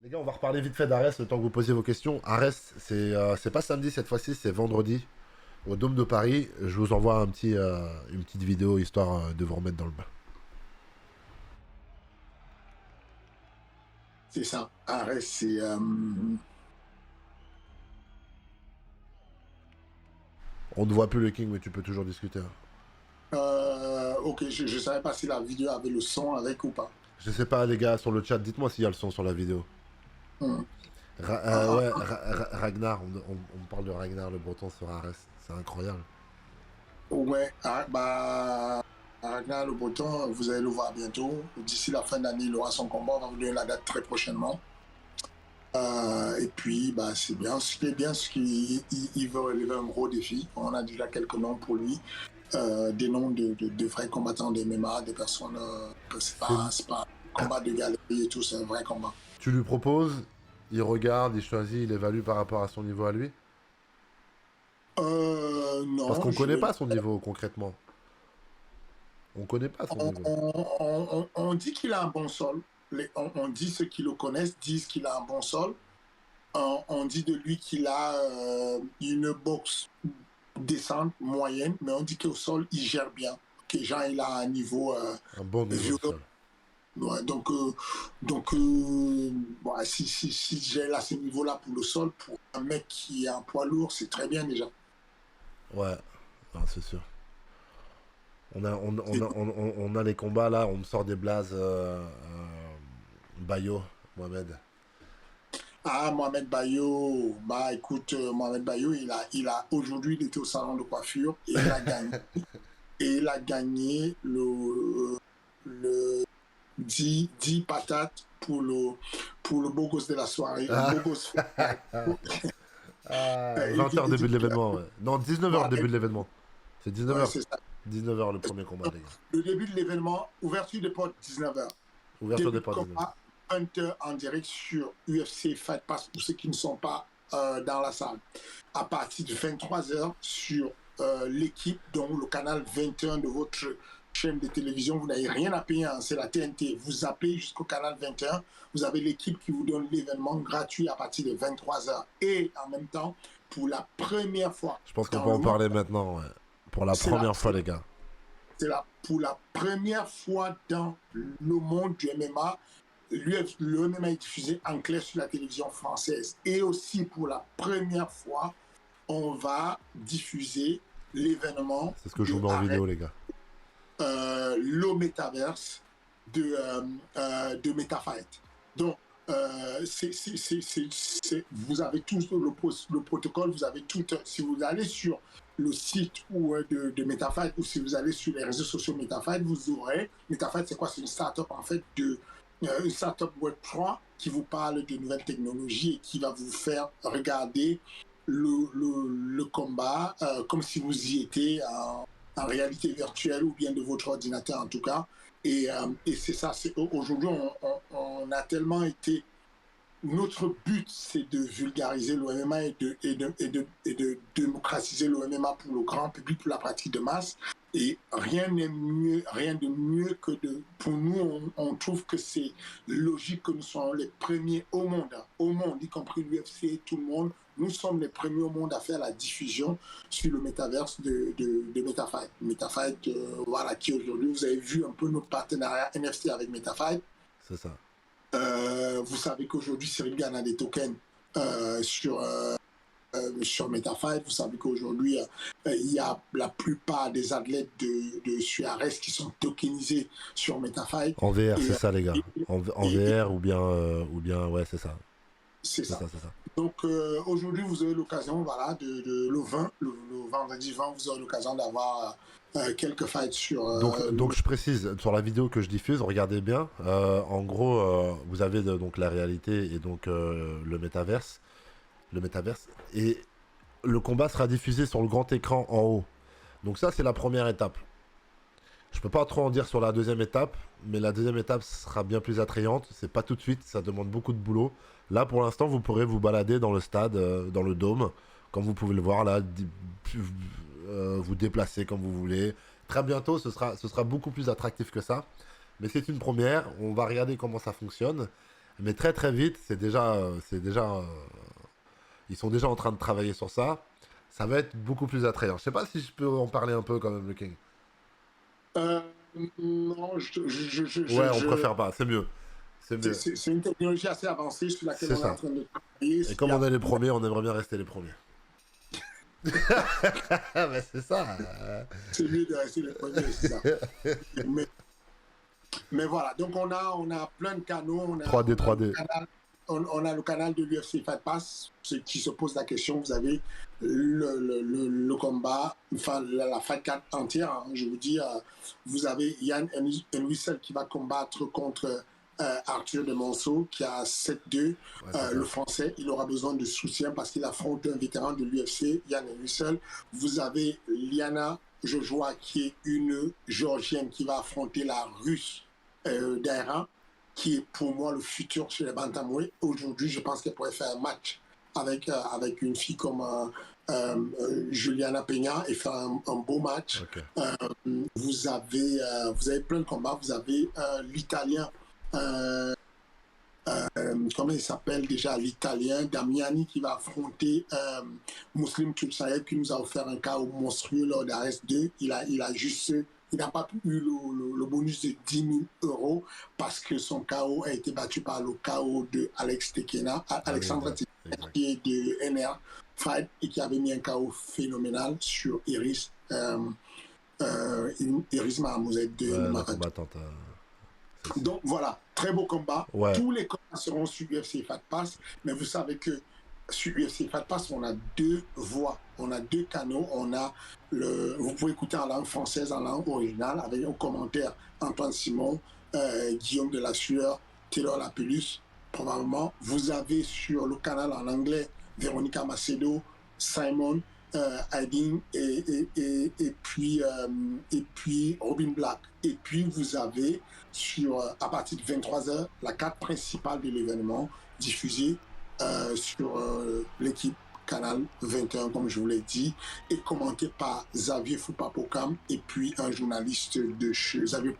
Les gars, on va reparler vite fait d'Arès le temps que vous posiez vos questions. Arès, c'est pas samedi cette fois-ci, c'est vendredi au Dôme de Paris. Je vous envoie une petite vidéo histoire de vous remettre dans le bain. C'est ça. Arès, c'est. On ne voit plus le King, mais tu peux toujours discuter, hein. Ok, je ne savais pas si la vidéo avait le son avec ou pas. Je sais pas, les gars, sur le chat, dites-moi s'il y a le son sur la vidéo. Hmm. Ah, Ouais, Ragnar, on parle de Ragnar le Breton sur Arès. C'est incroyable. ouais, Ragnar Le Breton, vous allez le voir bientôt. D'ici la fin d'année, il aura son combat. On va vous donner la date très prochainement. Et puis, c'est bien. Ce qui est bien, c'est qu'il veut relever un gros défi. On a déjà quelques noms pour lui. Des noms de vrais combattants de MMA, des personnes. C'est pas un combat de galerie et tout, c'est un vrai combat. Tu lui proposes, il regarde, il choisit, il évalue par rapport à son niveau à lui. Parce Non, qu'on connaît pas son niveau concrètement. On connaît pas son niveau. on dit qu'il a un bon sol. On dit ceux qui le connaissent disent qu'il a un bon sol. On dit de lui qu'il a une boxe décente, moyenne, mais on dit qu'au sol, il gère bien. Que Jean, il a un niveau Un bon niveau de violent. sol. Ouais, si j'ai là ce niveau-là pour le sol, pour un mec qui est un poids lourd, c'est très bien déjà. Ouais, non, c'est sûr. On a les combats là, on me sort des blazes. Bayo, Mohamed. Ah, Mohamed Bayo, écoute, Mohamed Bayo, aujourd'hui, il était au salon de coiffure et il a gagné. Et il a gagné le 10 patates pour le beau gosse de la soirée. Ah. Le beau gosse. 20h début de l'événement, ouais. Non, 19h début de l'événement. C'est Ouais, 19h. c'est ça. 19h le premier combat, les gars. Le début de l'événement, ouverture des portes 19h. Ouverture des Début de portes 19h. combat 20h en direct sur UFC Fight Pass pour ceux qui ne sont pas dans la salle. À partir de 23h sur l'équipe, donc le canal 21 de votre chaîne de télévision, vous n'avez rien à payer, hein, c'est la TNT. Vous zappez jusqu'au canal 21, vous avez l'équipe qui vous donne l'événement gratuit à partir de 23h. Et en même temps, pour la première fois. Je pense qu'on peut en parler maintenant, ouais. Pour la première fois, les gars. Pour la première fois dans le monde du MMA, le MMA est diffusé en clair sur la télévision française. Et aussi pour la première fois, on va diffuser l'événement. C'est ce que je vous mets en vidéo, les gars. Le Metaverse de MetaFight. Donc, vous avez tout le protocole, vous avez tout. Si vous allez sur le site de MetaFight ou si vous allez sur les réseaux sociaux MetaFight, vous aurez. MetaFight, c'est quoi? C'est une startup en fait une startup Web3 qui vous parle de nouvelles technologies et qui va vous faire regarder le combat comme si vous y étiez en réalité virtuelle ou bien de votre ordinateur en tout cas. Et c'est ça, aujourd'hui on a tellement été... Notre but, c'est de vulgariser le MMA et de démocratiser le MMA pour le grand public, pour la pratique de masse. Et rien de mieux que pour nous, on trouve que c'est logique que nous soyons les premiers au monde, y compris l'UFC, tout le monde. Nous sommes les premiers au monde à faire la diffusion sur le métaverse de MetaFight. MetaFight, voilà, qui aujourd'hui, vous avez vu un peu notre partenariat NFT avec MetaFight. C'est ça. Vous savez qu'aujourd'hui, Cyril Gann a des tokens sur MetaFight. Vous savez qu'aujourd'hui, il y a la plupart des athlètes de Suarez qui sont tokenisés sur MetaFight. En VR, c'est ça, les gars. En VR ou bien, ouais, c'est ça. C'est ça. Donc aujourd'hui, vous avez l'occasion, voilà, le vendredi 20, vous aurez l'occasion d'avoir quelques fights sur... donc je précise, sur la vidéo que je diffuse, regardez bien, en gros, vous avez donc la réalité et donc le métaverse, et le combat sera diffusé sur le grand écran en haut. Donc ça, c'est la première étape. Je peux pas trop en dire sur la deuxième étape, mais la deuxième étape sera bien plus attrayante. C'est pas tout de suite, ça demande beaucoup de boulot. Là, pour l'instant, vous pourrez vous balader dans le stade, dans le dôme, comme vous pouvez le voir là, vous déplacer comme vous voulez. Très bientôt, ce sera beaucoup plus attractif que ça. Mais c'est une première. On va regarder comment ça fonctionne. Mais très très vite, ils sont déjà en train de travailler sur ça. Ça va être beaucoup plus attrayant. Je sais pas si je peux en parler un peu quand même, le King. Euh, non, Ouais, on préfère pas, c'est mieux. C'est mieux. c'est une technologie assez avancée sur laquelle C'est on est en ça. train de travailler. Et Il comme y on a, est les premiers, on aimerait bien rester les premiers. Mais c'est ça. c'est mieux de rester les premiers, c'est ça. Mais, mais voilà, donc on a plein de canaux. 3D, 3D. On a le canal de l'UFC Fight Pass, ceux qui se posent la question. Vous avez le combat, enfin la Fight Card entière. Hein, je vous dis, vous avez Yann Henwissel qui va combattre contre Arthur de Monceau, qui a 7-2. Ouais, c'est Le ça. français, il aura besoin de soutien parce qu'il affronte un vétéran de l'UFC, Yann Henwissel. Vous avez Liana Jojoa, qui est une Géorgienne qui va affronter la Russe Daira, qui est pour moi le futur chez les bantamweight. Aujourd'hui, je pense qu'elle pourrait faire un match avec une fille comme Juliana Peña et faire un beau match. Ok. Vous avez plein de combats. Vous avez l'Italien, comment il s'appelle déjà, l'Italien Damiani qui va affronter Muslim Tutsayev, qui nous a offert un KO monstrueux lors d'AS2. Il n'a pas eu le bonus de 10 000 euros parce que son KO a été battu par le KO de Alex Tekena, Alexandre Tekena, qui est de NR Fight et qui avait mis un KO phénoménal sur Iris. Iris Mahamouzet de Ouais, la Marathon. combattante. Donc voilà, très beau combat. Ouais. Tous les combats seront sur UFC Fight Pass, mais vous savez que sur UFC Fight Pass, on a deux voix, on a deux canaux. Vous pouvez écouter en langue française, en langue originale, avec un commentaire Antoine Simon, Guillaume de la Sueur, Taylor Lapellus, probablement. Vous avez sur le canal en anglais Véronica Macedo, Simon, Aydin et puis Robin Black. Et puis vous avez à partir de 23h la carte principale de l'événement diffusée sur l'équipe Canal 21, comme je vous l'ai dit, et commenté par Xavier Foupapokam et puis un journaliste de chez Xavier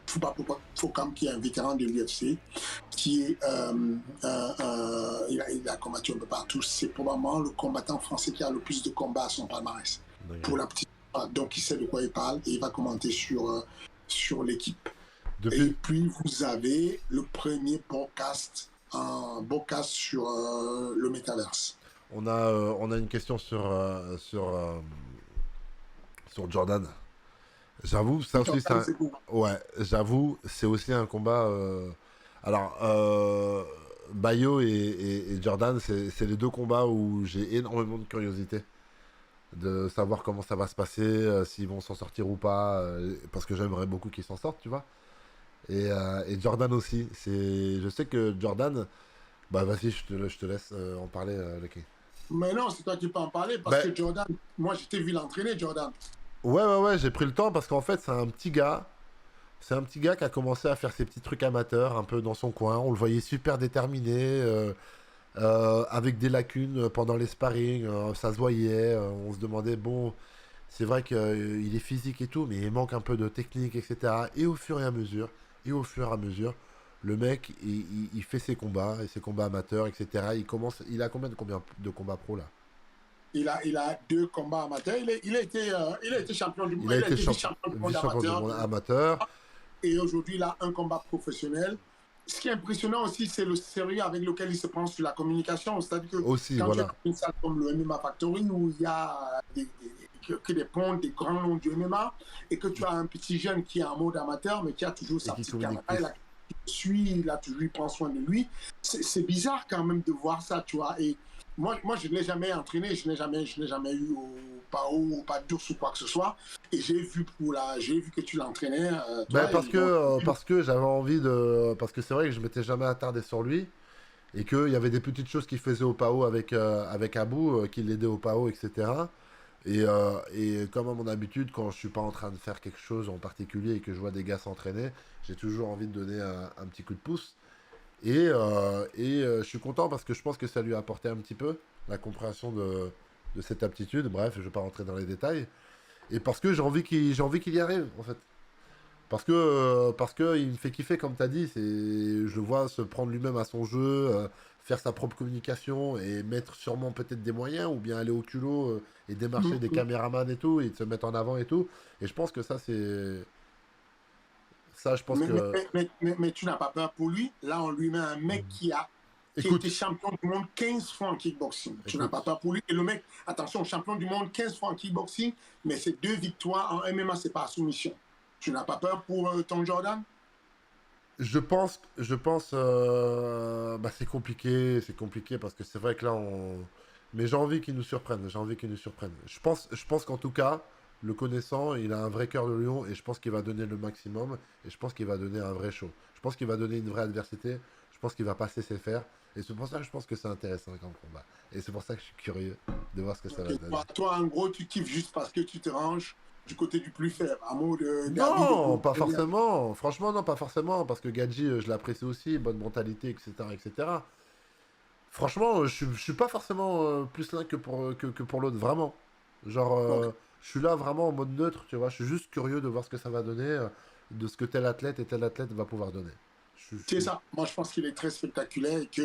Foupapokam qui est un vétéran de l'UFC, qui est il a combattu un peu partout. C'est probablement le combattant français qui a le plus de combats à son palmarès. Okay. Pour la petite, donc il sait de quoi il parle et il va commenter sur l'équipe. Et puis vous avez le premier podcast sur le métaverse. On a une question sur Jordan. J'avoue, ça aussi, c'est aussi un combat. Alors, Bayo et Jordan, c'est les deux combats où j'ai énormément de curiosité de savoir comment ça va se passer, s'ils vont s'en sortir ou pas, parce que j'aimerais beaucoup qu'ils s'en sortent, tu vois. Et Jordan aussi. Je sais que Jordan, bah vas-y, je te laisse en parler, Lucky. Mais non, c'est toi qui peux en parler, parce que Jordan, moi je t'ai vu l'entraîner, Jordan. Ouais, j'ai pris le temps parce qu'en fait, c'est un petit gars. C'est un petit gars qui a commencé à faire ses petits trucs amateurs un peu dans son coin. On le voyait super déterminé, avec des lacunes pendant les sparring. Ça se voyait. On se demandait, bon, c'est vrai qu'il est physique et tout, mais il manque un peu de technique, etc. Et au fur et à mesure, le mec, il fait ses combats amateurs, etc. Il a combien de combats pro là? Il a 2 combats amateurs. Il a été champion du monde. Il a été champion du monde amateur. Et aujourd'hui, il a un combat professionnel. Ce qui est impressionnant aussi, c'est le sérieux avec lequel il se prend sur la communication. C'est-à-dire que aussi, quand voilà. tu as une salle comme le MMA Factory, où il y a des ponts, des grands noms du MMA, et que tu as un petit jeune qui est en mode amateur, mais qui a toujours sa petite caméra, il prend soin de lui. C'est bizarre quand même de voir ça, tu vois. Et moi, je ne l'ai jamais entraîné, je n'ai jamais eu au PAO ou pas d'ours ou quoi que ce soit. Et j'ai vu que tu l'entraînais. Parce que j'avais envie de. Parce que c'est vrai que je m'étais jamais attardé sur lui. Et qu'il y avait des petites choses qu'il faisait au PAO avec Abou, qui l'aidait au PAO, etc. Et comme à mon habitude, quand je suis pas en train de faire quelque chose en particulier et que je vois des gars s'entraîner, j'ai toujours envie de donner un petit coup de pouce. Et je suis content parce que je pense que ça lui a apporté un petit peu la compréhension de cette aptitude. Bref, je ne vais pas rentrer dans les détails. Et parce que j'ai envie qu'il y arrive, en fait. Parce que il me fait kiffer, comme tu as dit. Je le vois se prendre lui-même à son jeu, faire sa propre communication et mettre sûrement peut-être des moyens, ou bien aller au culot et démarcher des Mm. caméramans et tout, et se mettre en avant et tout. Et je pense que ça, c'est. Ça, je pense Mais, mais, que. mais, mais tu n'as pas peur pour lui. Là, on lui met un mec qui a été Écoute, champion du monde 15 fois en kickboxing. Tu n'as pas écoute. peur pour lui. Et le mec, attention, champion du monde 15 fois en kickboxing, mais c'est 2 victoires en MMA, c'est pas soumission. Tu n'as pas peur pour ton Jordan? Bah, c'est compliqué parce que c'est vrai que là, on. Mais j'ai envie qu'il nous surprenne, j'ai envie qu'il nous surprenne. Je pense qu'en tout cas, le connaissant, il a un vrai cœur de lion et je pense qu'il va donner le maximum et je pense qu'il va donner un vrai show. Je pense qu'il va donner une vraie adversité, je pense qu'il va pas se laisser faire et c'est pour ça que je pense que c'est intéressant comme combat. Et c'est pour ça que je suis curieux de voir ce que ça va Okay. donner. Toi, en gros, tu kiffes juste parce que tu te ranges du côté du plus faible, à mot de David et Non, Goliath. pas forcément. Franchement, non, pas forcément. Parce que Gadji, je l'apprécie aussi, bonne mentalité, etc. etc. Franchement, je suis pas forcément plus l'un que pour l'autre, vraiment. Genre, Donc, je suis là vraiment en mode neutre, tu vois. Je suis juste curieux de voir ce que ça va donner, de ce que tel athlète et tel athlète va pouvoir donner. Je c'est suis ça. Moi, je pense qu'il est très spectaculaire et que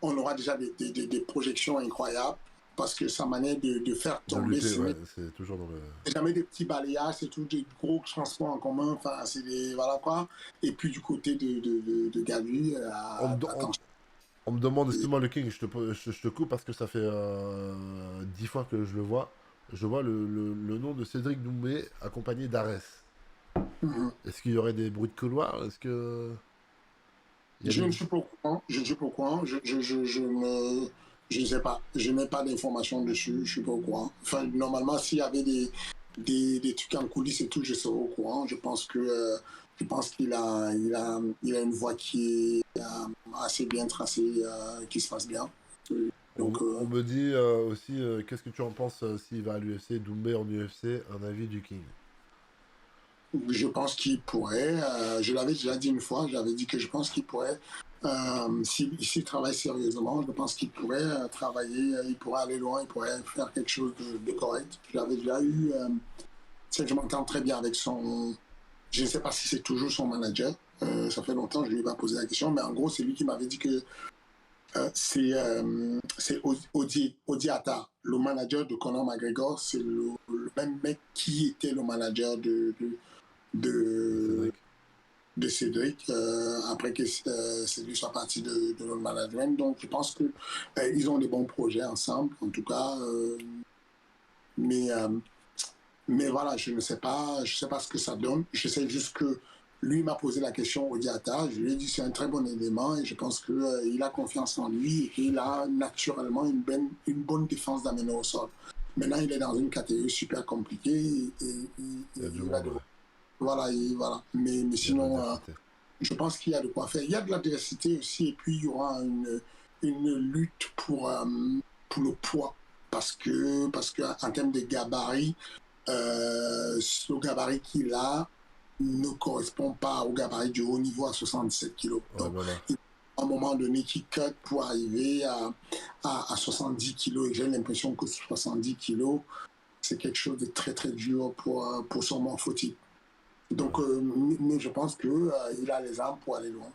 on aura déjà des projections incroyables parce que sa manière de faire de tomber, lutter, ouais, c'est toujours dans le. c'est jamais des petits balayages, c'est tout des gros transports en commun. Enfin, c'est des voilà quoi. Et puis du côté de Gavi, On me, on- attention. on me demande, excuse-moi le King, je te coupe parce que ça fait 10 fois que je le vois. Je vois le nom de Cédric Doumbé accompagné d'Arès. Mhm. Est-ce qu'il y aurait des bruits de couloir? Est-ce que. Il y a Je des. ne suis pas au courant. Je ne suis pas au courant. Je ne sais pas. Je n'ai pas d'informations dessus. Je suis pas au courant. Enfin, normalement, s'il y avait des trucs en coulisses et tout, je serais au courant. Je pense qu'il a une voix qui est assez bien tracée, qui se passe bien. Donc, On me dit aussi, qu'est-ce que tu en penses s'il va à l'UFC, Doumbé en UFC, un avis du King. je pense qu'il pourrait. Je l'avais déjà dit une fois. J'avais dit que je pense qu'il pourrait. S'il travaille sérieusement, je pense qu'il pourrait travailler, il pourrait aller loin, il pourrait faire quelque chose de correct. J'avais déjà eu, je m'entends très bien avec son, je ne sais pas si c'est toujours son manager, ça fait longtemps que je ne lui ai pas posé la question, mais en gros, c'est lui qui m'avait dit que c'est Odi Atta, le manager de Conor McGregor, c'est le même mec qui était le manager De de, Cédric. de Cédric, après que Cédric soit parti de notre management. Donc, je pense que ils ont des bons projets ensemble, en tout cas. Mais, euh, mais voilà, je sais pas ce que ça donne. Je sais juste que lui m'a posé la question au Diata. Je lui ai dit c'est un très bon élément et je pense qu'il il a confiance en lui et qu'il a naturellement une bonne défense d'amener au sol. Maintenant, il est dans une catégorie super compliquée Il y a du il va monde, ouais. devoir. Voilà, voilà. Mais Il y a de sinon, l'adversité. je pense qu'il y a de quoi faire. Il y a de l'adversité aussi, et puis il y aura une lutte pour le poids. Parce que en termes de gabarit, ce gabarit qu'il a ne correspond pas au gabarit du haut niveau à 77 kilos. Ouais, Donc, voilà. à un moment donné, qui cut pour arriver à 70 kilos. Et j'ai l'impression que 70 kilos, c'est quelque chose de très, très dur pour son morphotype. Ouais. Donc, mais je pense qu'il a les armes pour aller loin.